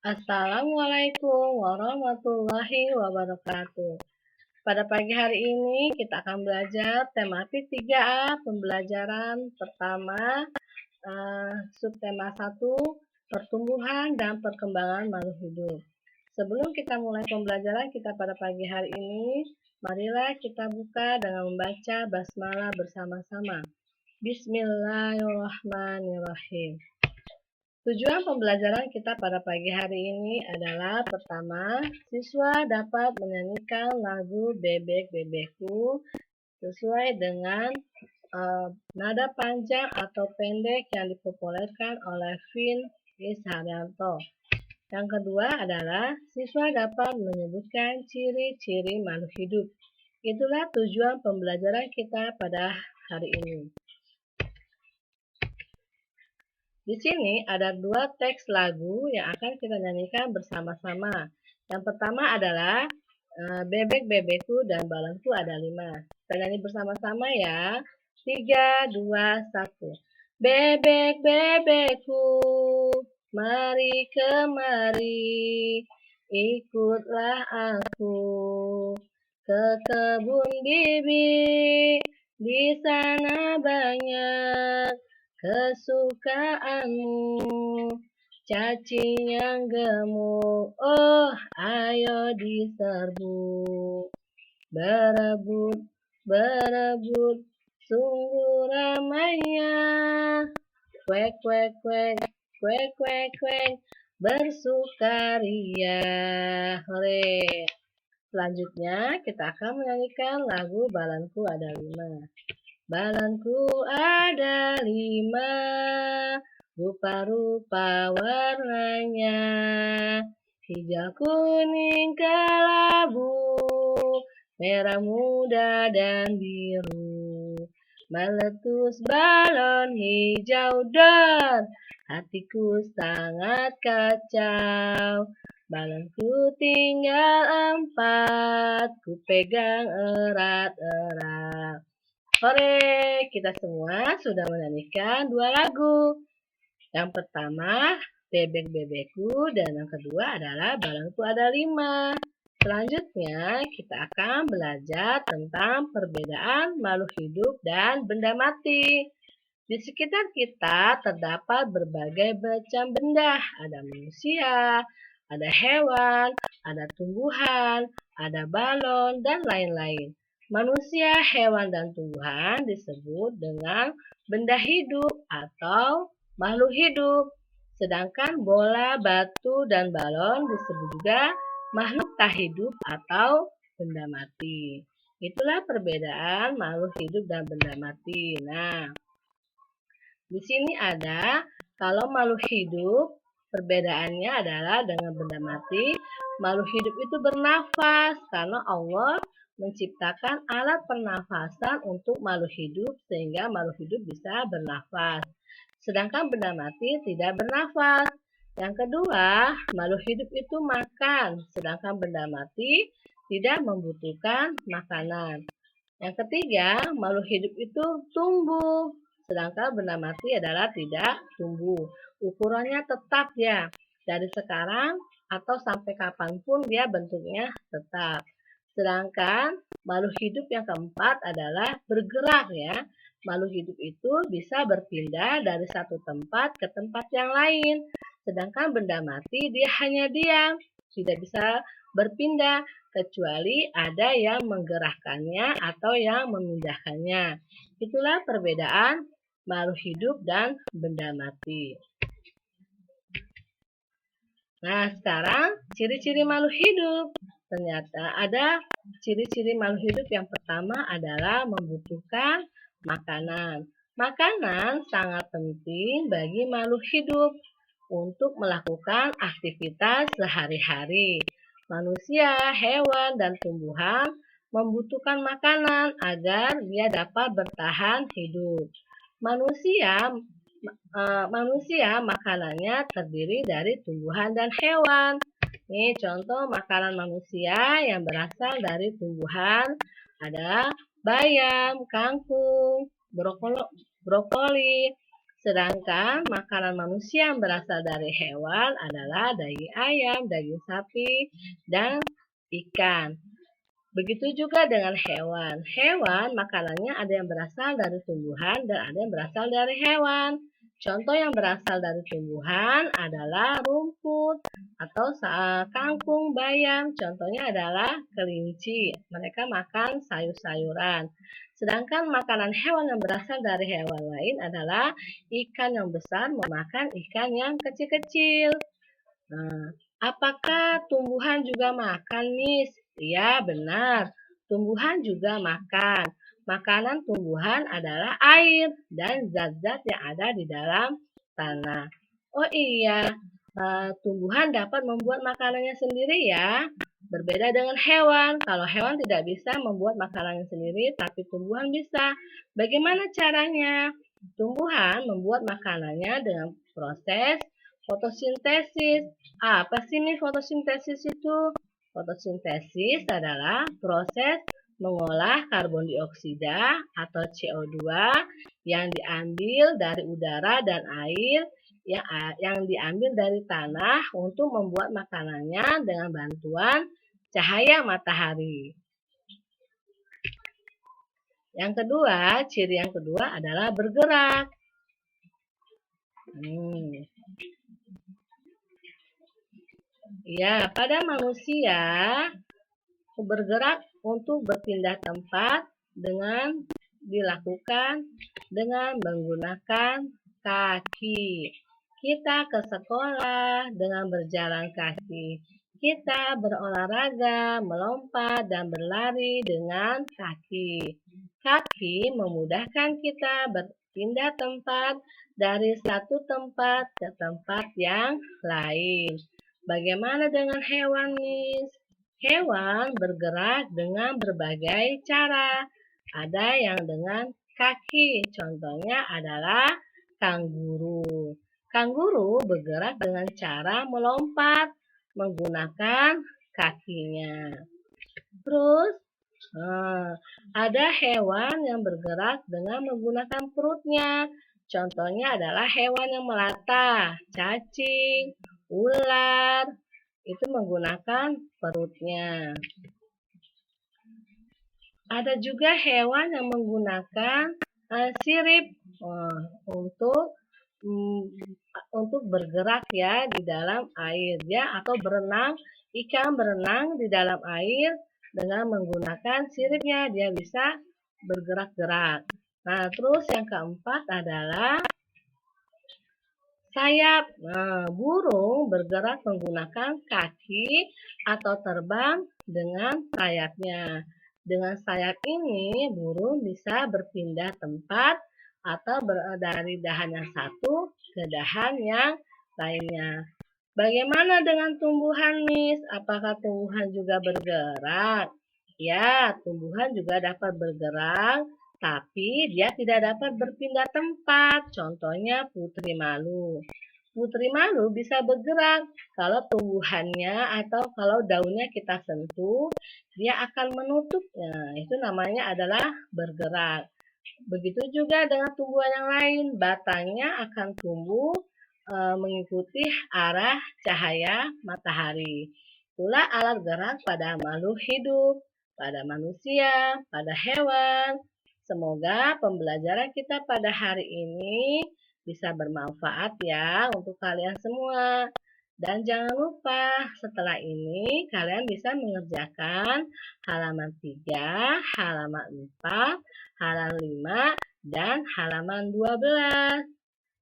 Assalamualaikum warahmatullahi wabarakatuh. Pada pagi hari ini kita akan belajar tematik 3A pembelajaran pertama subtema 1 pertumbuhan dan perkembangan makhluk hidup. Sebelum kita mulai pembelajaran kita pada pagi hari ini, marilah kita buka dengan membaca basmalah bersama-sama. Bismillahirrahmanirrahim. Tujuan pembelajaran kita pada pagi hari ini adalah pertama, siswa dapat menyanyikan lagu Bebek Bebekku sesuai dengan nada panjang atau pendek yang dipopulerkan oleh Vin Haryanto. Yang kedua adalah siswa dapat menyebutkan ciri-ciri makhluk hidup. Itulah tujuan pembelajaran kita pada hari ini. Di sini ada dua teks lagu yang akan kita nyanyikan bersama-sama. Yang pertama adalah Bebek Bebekku dan Balonku ada 5. Kita nyanyi bersama-sama ya. 3, 2, 1. Bebek bebekku, mari kemari, ikutlah aku ke kebun bibi. Di sana banyak kesukaanmu, cacing yang gemuk, oh ayo diserbu. Berebut, berebut, sungguh ramainya. Kwek, kwek, kwek, kwek, kwek, kwek, bersukaria. Hore. Selanjutnya kita akan menyanyikan lagu Balonku ada 5. Balonku ada 5, rupa-rupa warnanya, hijau kuning kelabu, merah muda dan biru. Meletus balon hijau dan hatiku sangat kacau. Balonku tinggal 4, ku pegang erat-erat. Hore, kita semua sudah menyanyikan 2 lagu. Yang pertama, Bebek Bebekku, dan yang kedua adalah Balonku ada 5. Selanjutnya, kita akan belajar tentang perbedaan makhluk hidup dan benda mati. Di sekitar kita terdapat berbagai macam benda. Ada manusia, ada hewan, ada tumbuhan, ada balon, dan lain-lain. Manusia, hewan, dan tumbuhan disebut dengan benda hidup atau makhluk hidup. Sedangkan bola, batu, dan balon disebut juga makhluk tak hidup atau benda mati. Itulah perbedaan makhluk hidup dan benda mati. Nah, di sini ada kalau makhluk hidup perbedaannya adalah dengan benda mati. Makhluk hidup itu bernafas karena Allah menciptakan alat pernafasan untuk makhluk hidup sehingga makhluk hidup bisa bernafas. Sedangkan benda mati tidak bernafas. Yang kedua, makhluk hidup itu makan, sedangkan benda mati tidak membutuhkan makanan. Yang ketiga, makhluk hidup itu tumbuh, sedangkan benda mati adalah tidak tumbuh. Ukurannya tetap ya, dari sekarang atau sampai kapanpun dia bentuknya tetap. Sedangkan makhluk hidup yang keempat adalah bergerak ya. Makhluk hidup itu bisa berpindah dari satu tempat ke tempat yang lain. Sedangkan benda mati dia hanya diam, tidak bisa berpindah kecuali ada yang menggerakkannya atau yang memindahkannya. Itulah perbedaan makhluk hidup dan benda mati. Nah, sekarang ciri-ciri makhluk hidup. Ternyata ada ciri-ciri makhluk hidup yang pertama adalah membutuhkan makanan. Makanan sangat penting bagi makhluk hidup untuk melakukan aktivitas sehari-hari. Manusia, hewan, dan tumbuhan membutuhkan makanan agar dia dapat bertahan hidup. Manusia makanannya terdiri dari tumbuhan dan hewan. Ini contoh makanan manusia yang berasal dari tumbuhan ada bayam, kangkung, brokoli, Sedangkan makanan manusia yang berasal dari hewan adalah daging ayam, daging sapi, dan ikan. Begitu juga dengan hewan. Hewan makanannya ada yang berasal dari tumbuhan dan ada yang berasal dari hewan. Contoh yang berasal dari tumbuhan adalah rumput atau kangkung, bayam. Contohnya adalah kelinci. Mereka makan sayur-sayuran. Sedangkan makanan hewan yang berasal dari hewan lain adalah ikan yang besar memakan ikan yang kecil-kecil. Nah, apakah tumbuhan juga makan, Miss? Iya, benar. Tumbuhan juga makan. Makanan tumbuhan adalah air dan zat-zat yang ada di dalam tanah. Oh iya, tumbuhan dapat membuat makanannya sendiri ya. Berbeda dengan hewan. Kalau hewan tidak bisa membuat makanannya sendiri, tapi tumbuhan bisa. Bagaimana caranya? Tumbuhan membuat makanannya dengan proses fotosintesis. Apa sih nih fotosintesis itu? Fotosintesis adalah proses mengolah karbon dioksida atau CO2 yang diambil dari udara dan air yang diambil dari tanah untuk membuat makanannya dengan bantuan cahaya matahari. Yang kedua, ciri yang kedua adalah bergerak. Ya, pada manusia bergerak untuk berpindah tempat dengan dilakukan dengan menggunakan kaki. Kita ke sekolah dengan berjalan kaki. Kita berolahraga, melompat, dan berlari dengan kaki. Kaki memudahkan kita berpindah tempat dari satu tempat ke tempat yang lain. Bagaimana dengan hewan, Miss? Hewan bergerak dengan berbagai cara. Ada yang dengan kaki, contohnya adalah kanguru. Kanguru bergerak dengan cara melompat menggunakan kakinya. Terus, ada hewan yang bergerak dengan menggunakan perutnya. Contohnya adalah hewan yang melata, cacing, ular, itu menggunakan perutnya. Ada juga hewan yang menggunakan sirip untuk bergerak ya di dalam air ya, atau berenang. Ikan berenang di dalam air dengan menggunakan siripnya, dia bisa bergerak-gerak. Nah, terus yang keempat adalah sayap. Nah, burung bergerak menggunakan kaki atau terbang dengan sayapnya. Dengan sayap ini, burung bisa berpindah tempat atau dari dahan yang satu ke dahan yang lainnya. Bagaimana dengan tumbuhan, Miss? Apakah tumbuhan juga bergerak? Ya, tumbuhan juga dapat bergerak, tapi dia tidak dapat berpindah tempat. Contohnya putri malu. Putri malu bisa bergerak kalau tumbuhannya atau kalau daunnya kita sentuh, dia akan menutupnya. Itu namanya adalah bergerak. Begitu juga dengan tumbuhan yang lain, batangnya akan tumbuh mengikuti arah cahaya matahari. Itulah alat gerak pada makhluk hidup, pada manusia, pada hewan. Semoga pembelajaran kita pada hari ini bisa bermanfaat ya untuk kalian semua. Dan jangan lupa setelah ini kalian bisa mengerjakan halaman 3, halaman 4, halaman 5, dan halaman 12.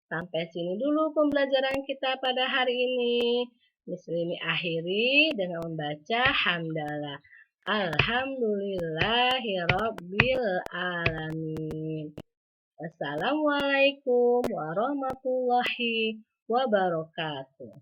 Sampai sini dulu pembelajaran kita pada hari ini. Miss Lini akhiri dengan membaca hamdalah. Alhamdulillahirabbil alamin. Wassalamualaikum warahmatullahi wabarakatuh.